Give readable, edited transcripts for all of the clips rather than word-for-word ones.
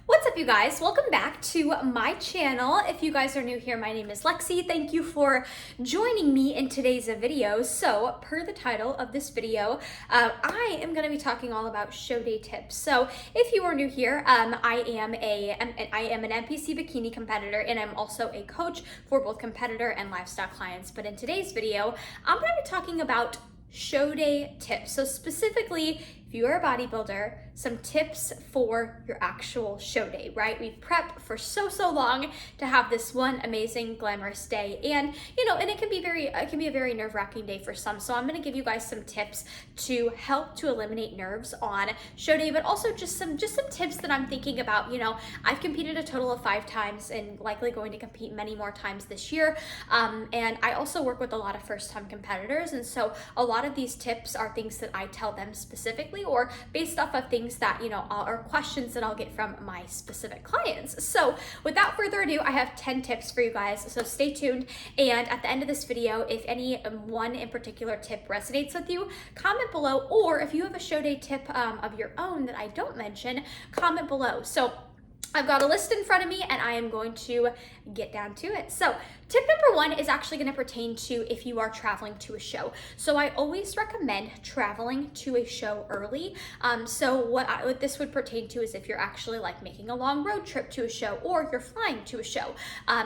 What's up, you guys? Welcome back to my channel. If you guys are new here, my name is Lexi. Thank you for joining me in today's video. So per the title of this video, I am going to be talking all about show day tips. So if you are new here, I am an NPC bikini competitor, and I'm also a coach for both competitor and lifestyle clients. But in today's video, I'm going to be talking about show day tips. So specifically, if you are a bodybuilder, some tips for your actual show day, right? We've prepped for so long to have this one amazing, glamorous day. And, and it can be a very nerve-wracking day for some. So I'm gonna give you guys some tips to help to eliminate nerves on show day, but also just some tips that I'm thinking about. I've competed a total of 5 times and likely going to compete many more times this year. And I also work with a lot of first-time competitors. And so a lot of these tips are things that I tell them specifically, or based off of things that, are questions that I'll get from my specific clients. So without further ado, I have 10 tips for you guys. So stay tuned. And at the end of this video, if any one in particular tip resonates with you, comment below. Or if you have a show day tip of your own that I don't mention, comment below. So I've got a list in front of me and I am going to get down to it. So tip number 1 is actually going to pertain to if you are traveling to a show. So I always recommend traveling to a show early. So what this would pertain to is if you're actually like making a long road trip to a show, or you're flying to a show.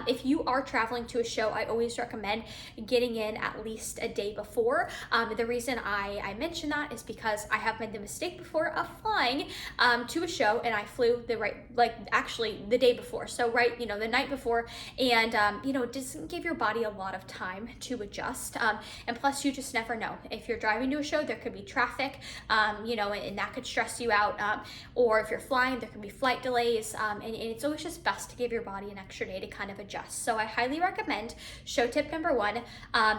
If you are traveling to a show, I always recommend getting in at least a day before. The reason I mention that is because I have made the mistake before of flying to a show, and I flew actually the day before. So the night before, and it doesn't give your body a lot of time to adjust. And plus, you just never know. If you're driving to a show, there could be traffic, and that could stress you out. Or if you're flying, there could be flight delays. And it's always just best to give your body an extra day to kind of adjust. So I highly recommend show tip number 1.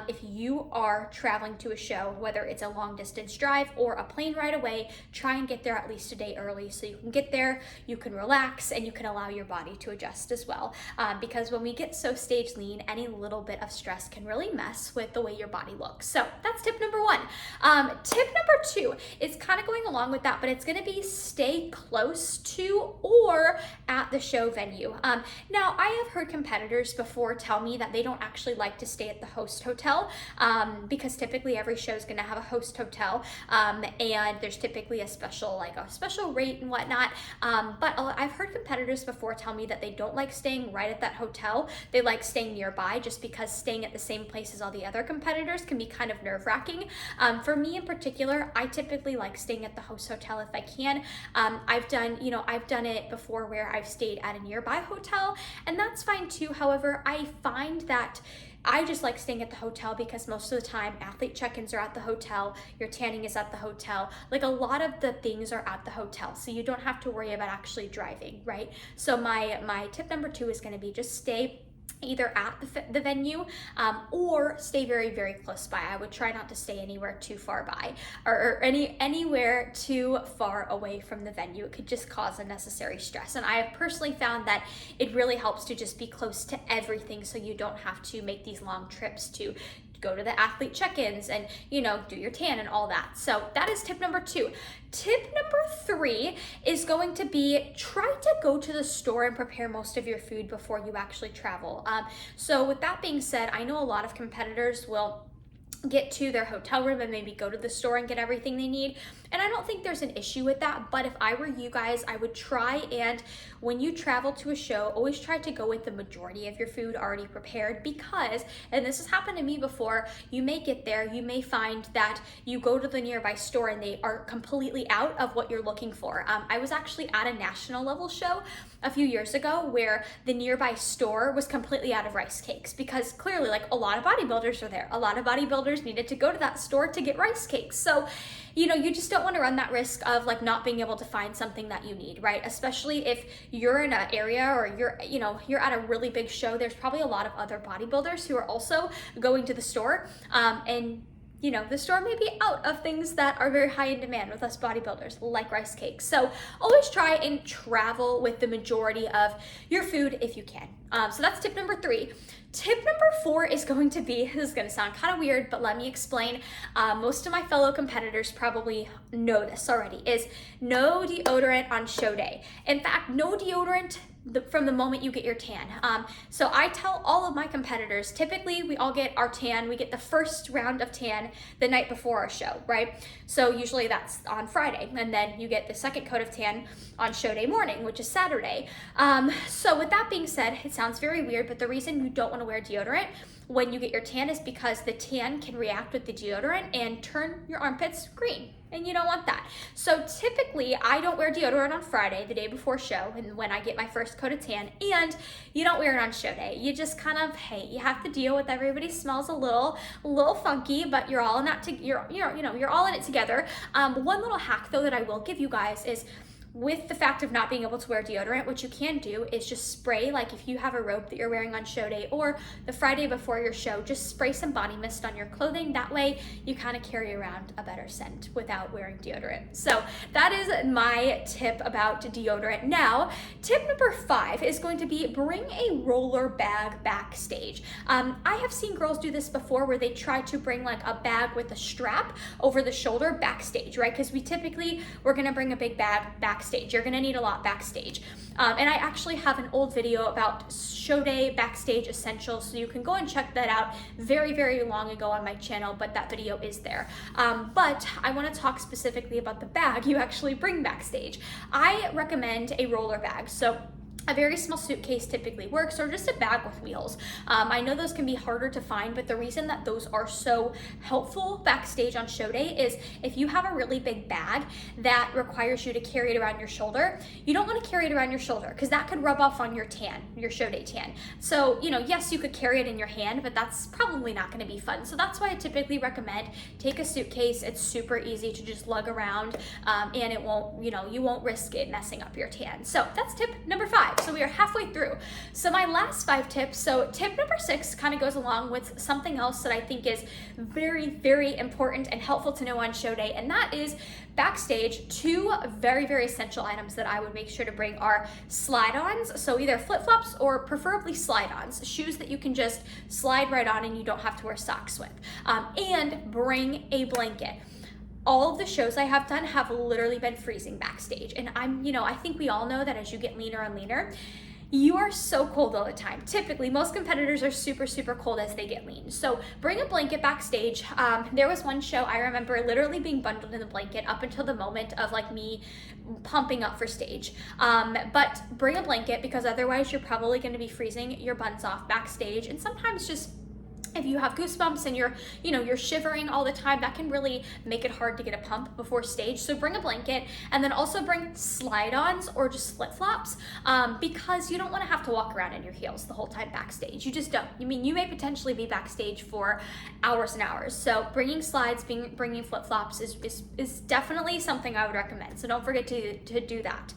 If you are traveling to a show, whether it's a long distance drive or a plane right away, try and get there at least a day early so you can get there, you can relax, and you can allow your body to adjust as well. Because when we get so stage lean, any little bit of stress can really mess with the way your body looks. So that's tip number 1. Tip number 2 is kind of going along with that, but it's going to be stay close to or at the show venue. Now, I have heard competitors before tell me that they don't actually like to stay at the host hotel because typically every show is going to have a host hotel, and there's typically a special rate and whatnot. But I've heard competitors before tell me that they don't like staying right at that hotel. They like staying nearby, just because staying at the same place as all the other competitors can be kind of nerve-wracking. For me in particular, I typically like staying at the host hotel if I can. I've done it before where I've stayed at a nearby hotel, and that's fine too. However, I find that I just like staying at the hotel because most of the time athlete check-ins are at the hotel, your tanning is at the hotel, like a lot of the things are at the hotel, so you don't have to worry about actually driving, right? So my tip number 2 is going to be just stay either at the venue or stay very close by. I would try not to stay anywhere too far by or anywhere too far away from the venue. It could just cause unnecessary stress, and I have personally found that it really helps to just be close to everything so you don't have to make these long trips to go to the athlete check-ins and do your tan and all that. So that is tip number 2. Tip number 3 is going to be try to go to the store and prepare most of your food before you actually travel. So with that being said, I know a lot of competitors will get to their hotel room and maybe go to the store and get everything they need. And I don't think there's an issue with that, but if I were you guys, I would try and when you travel to a show, always try to go with the majority of your food already prepared, because, and this has happened to me before, you may get there, you may find that you go to the nearby store and they are completely out of what you're looking for. I was actually at a national level show a few years ago where the nearby store was completely out of rice cakes, because clearly a lot of bodybuilders are there. A lot of bodybuilders needed to go to that store to get rice cakes. So, you just don't want to run that risk of not being able to find something that you need, right? Especially if you're in an area or you're at a really big show, there's probably a lot of other bodybuilders who are also going to the store. And the store may be out of things that are very high in demand with us bodybuilders, like rice cakes. So always try and travel with the majority of your food if you can. So that's tip number 3. Tip number 4 is going to be, this is going to sound kind of weird, but let me explain. Most of my fellow competitors probably know this already, is no deodorant on show day. In fact, no deodorant from the moment you get your tan. So I tell all of my competitors, typically we all get our tan, we get the first round of tan the night before our show, right? So usually that's on Friday, and then you get the second coat of tan on show day morning, which is Saturday. So with that being said, it sounds very weird, but the reason you don't want to wear deodorant when you get your tan is because the tan can react with the deodorant and turn your armpits green, and you don't want that. So typically I don't wear deodorant on Friday, the day before show, and when I get my first coat of tan, and you don't wear it on show day. You just kind of, hey, you have to deal with everybody smells a little funky, but you're all in that you're all in it together. One little hack though that I will give you guys is, with the fact of not being able to wear deodorant, what you can do is just spray, like if you have a robe that you're wearing on show day or the Friday before your show, just spray some body mist on your clothing. That way you kind of carry around a better scent without wearing deodorant. So that is my tip about deodorant. Now, tip number 5 is going to be bring a roller bag backstage. I have seen girls do this before where they try to bring like a bag with a strap over the shoulder backstage, right? Because we're gonna bring a big bag backstage. You're gonna need a lot backstage. And I actually have an old video about show day backstage essentials, so you can go and check that out very, very long ago on my channel, but that video is there. But I wanna talk specifically about the bag you actually bring backstage. I recommend a roller bag. So a very small suitcase typically works, or just a bag with wheels. I know those can be harder to find, but the reason that those are so helpful backstage on show day is if you have a really big bag that requires you to carry it around your shoulder, you don't want to carry it around your shoulder because that could rub off on your tan, your show day tan. So, yes, you could carry it in your hand, but that's probably not going to be fun. So that's why I typically recommend take a suitcase. It's super easy to just lug around, and it won't, you won't risk it messing up your tan. So that's tip number 5. So we are halfway through. So my last 5 tips. So tip number 6 kind of goes along with something else that I think is very, very important and helpful to know on show day. And that is backstage, 2 very, very essential items that I would make sure to bring are slide-ons. So either flip-flops or preferably slide-ons, shoes that you can just slide right on and you don't have to wear socks with. And bring a blanket. All of the shows I have done have literally been freezing backstage. And I think we all know that as you get leaner and leaner, you are so cold all the time. Typically, most competitors are super, super cold as they get lean. So bring a blanket backstage. There was one show I remember literally being bundled in the blanket up until the moment of like me pumping up for stage. But bring a blanket because otherwise you're probably gonna be freezing your buns off backstage. And sometimes just if you have goosebumps and you're shivering all the time, that can really make it hard to get a pump before stage. So bring a blanket, and then also bring slide-ons or just flip-flops, because you don't want to have to walk around in your heels the whole time backstage. You just don't. You may potentially be backstage for hours and hours. So bringing slides, bringing flip-flops is definitely something I would recommend. So don't forget to do that.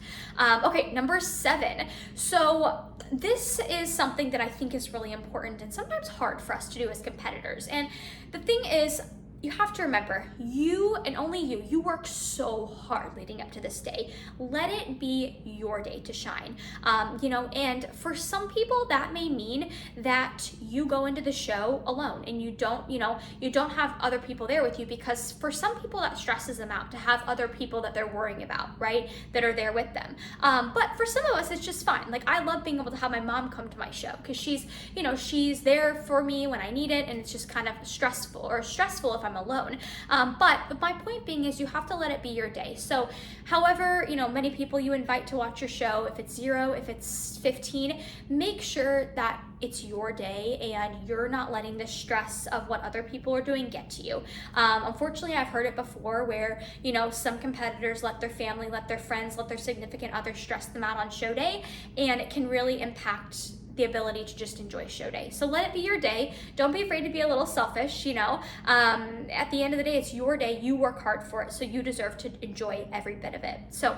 Okay, number 7. So this is something that I think is really important and sometimes hard for us to do as competitors. And the thing is, you have to remember, you and only you work so hard leading up to this day. Let it be your day to shine. And for some people that may mean that you go into the show alone and you don't have other people there with you, because for some people that stresses them out to have other people that they're worrying about, right? That are there with them. But for some of us, it's just fine. Like I love being able to have my mom come to my show because she's there for me when I need it, and it's just kind of stressful if I'm alone. But my point being is you have to let it be your day. So however, many people you invite to watch your show, if it's 0, if it's 15, make sure that it's your day and you're not letting the stress of what other people are doing get to you. Unfortunately, I've heard it before where, some competitors let their family, let their friends, let their significant other stress them out on show day, and it can really impact the ability to just enjoy show day. So let it be your day. Don't be afraid to be a little selfish, At the end of the day, it's your day. You work hard for it, so you deserve to enjoy every bit of it. So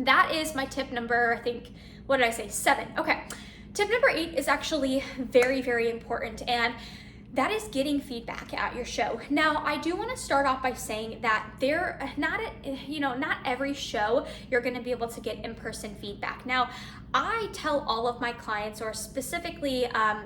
that is my tip number, 7. Okay. Tip number 8 is actually very, very important. And that is getting feedback at your show. Now, I do want to start off by saying that not every show you're going to be able to get in-person feedback. Now, I tell all of my clients, or specifically, I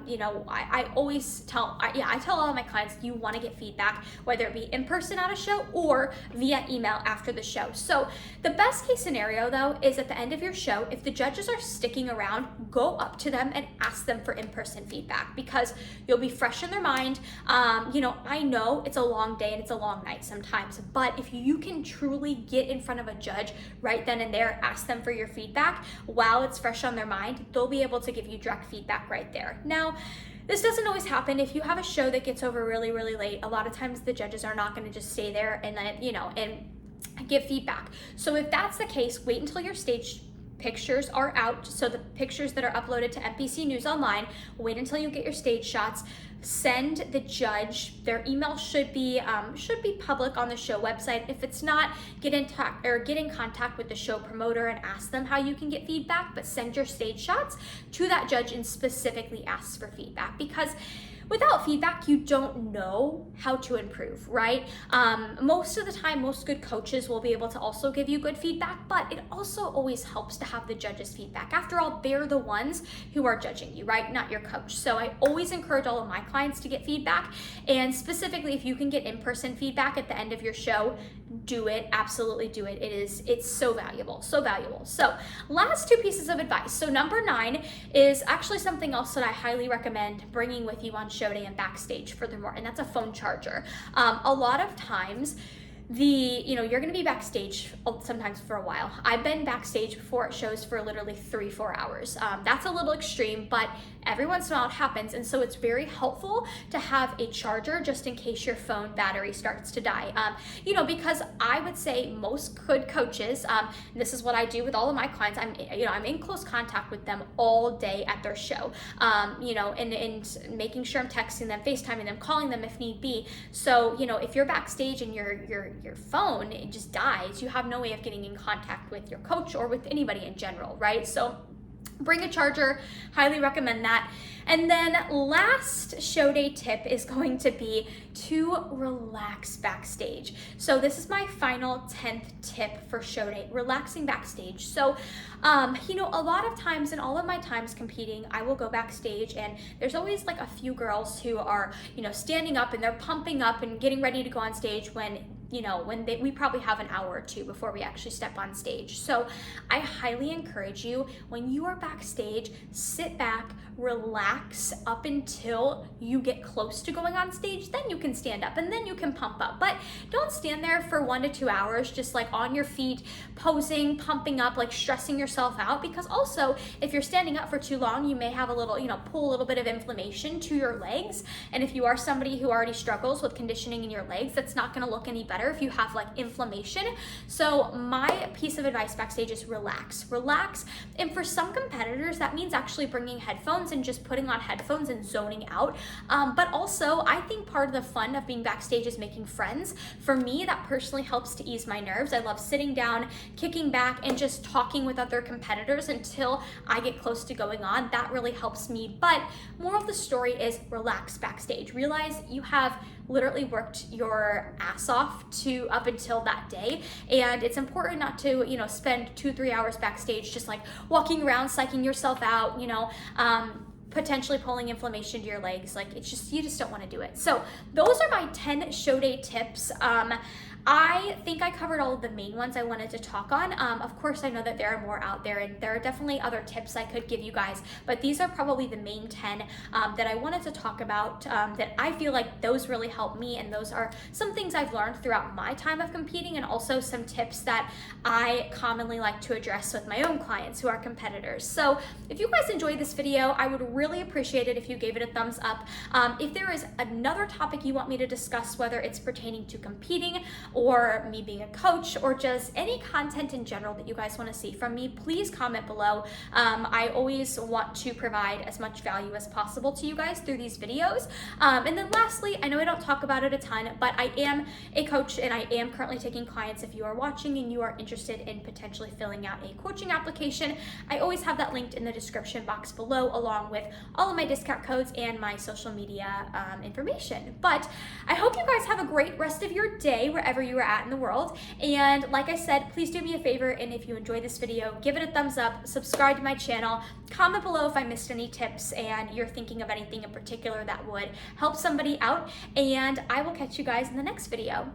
tell all of my clients, you want to get feedback, whether it be in person at a show or via email after the show. So the best case scenario though is at the end of your show, if the judges are sticking around, go up to them and ask them for in-person feedback, because you'll be fresh in their mind. I know it's a long day and it's a long night sometimes, but if you can truly get in front of a judge right then and there, ask them for your feedback while it's fresh on their mind, they'll be able to give you direct feedback right there. Now, this doesn't always happen. If you have a show that gets over really, really late, a lot of times the judges are not going to just stay there and then, and give feedback. So if that's the case, wait until your stage pictures are out. So the pictures that are uploaded to NBC News Online, wait until you get your stage shots. Send the judge, their email should be public on the show website. If it's not, get in contact with the show promoter and ask them how you can get feedback, but send your stage shots to that judge and specifically ask for feedback, because without feedback, you don't know how to improve, right? Most of the time, most good coaches will be able to also give you good feedback, but it also always helps to have the judges' feedback. After all, they're the ones who are judging you, right? Not your coach. So I always encourage all of my clients to get feedback, and specifically if you can get in-person feedback at the end of your show, do it, absolutely do it. It's so valuable, so valuable. So last 2 pieces of advice. So number 9 is actually something else that I highly recommend bringing with you on show day and backstage furthermore, and that's a phone charger. A lot of times you're going to be backstage sometimes for a while. I've been backstage before at shows for literally 3-4 hours. That's a little extreme, but every once in a while it happens. And so it's very helpful to have a charger just in case your phone battery starts to die. Because I would say most good coaches, this is what I do with all of my clients. I'm in close contact with them all day at their show, and making sure I'm texting them, FaceTiming them, calling them if need be. So, if you're backstage and your phone, it just dies, you have no way of getting in contact with your coach or with anybody in general, right? So bring a charger, highly recommend that. And then last show day tip is going to be to relax backstage. So this is my final 10th tip for show day, relaxing backstage. So, a lot of times in all of my times competing, I will go backstage and there's always like a few girls who are, standing up and they're pumping up and getting ready to go on stage when we probably have an hour or 2 before we actually step on stage. So I highly encourage you, when you are backstage, sit back, relax up until you get close to going on stage. Then you can stand up and then you can pump up. But don't stand there for 1 to 2 hours just like on your feet, posing, pumping up, like stressing yourself out. Because also, if you're standing up for too long, you may have a little, pull a little bit of inflammation to your legs. And if you are somebody who already struggles with conditioning in your legs, that's not going to look any better if you have like inflammation. So my piece of advice backstage is relax. And for some competitors, that means actually bringing headphones and just putting on headphones and zoning out. But also, I think part of the fun of being backstage is making friends. For me, that personally helps to ease my nerves. I love sitting down, kicking back, and just talking with other competitors until I get close to going on. That really helps me. But moral of the story is relax backstage. Realize you have literally worked your ass off up until that day, and it's important not to spend 2-3 hours backstage just like walking around psyching yourself out, potentially pulling inflammation to your legs. Like you just don't want to do it. So those are my 10 show day tips. I think I covered all of the main ones I wanted to talk on. Of course, I know that there are more out there, and there are definitely other tips I could give you guys, but these are probably the main 10 that I wanted to talk about, that I feel like those really help me, and those are some things I've learned throughout my time of competing, and also some tips that I commonly like to address with my own clients who are competitors. So if you guys enjoyed this video, I would really appreciate it if you gave it a thumbs up. If there is another topic you want me to discuss, whether it's pertaining to competing, or me being a coach, or just any content in general that you guys want to see from me, please comment below. I always want to provide as much value as possible to you guys through these videos. And then lastly, I know I don't talk about it a ton, but I am a coach and I am currently taking clients. If you are watching and you are interested in potentially filling out a coaching application, I always have that linked in the description box below, along with all of my discount codes and my social media information. But I hope you guys have a great rest of your day wherever you are at in the world. And like I said, please do me a favor, and if you enjoyed this video, give it a thumbs up, subscribe to my channel, comment below if I missed any tips and you're thinking of anything in particular that would help somebody out, and I will catch you guys in the next video.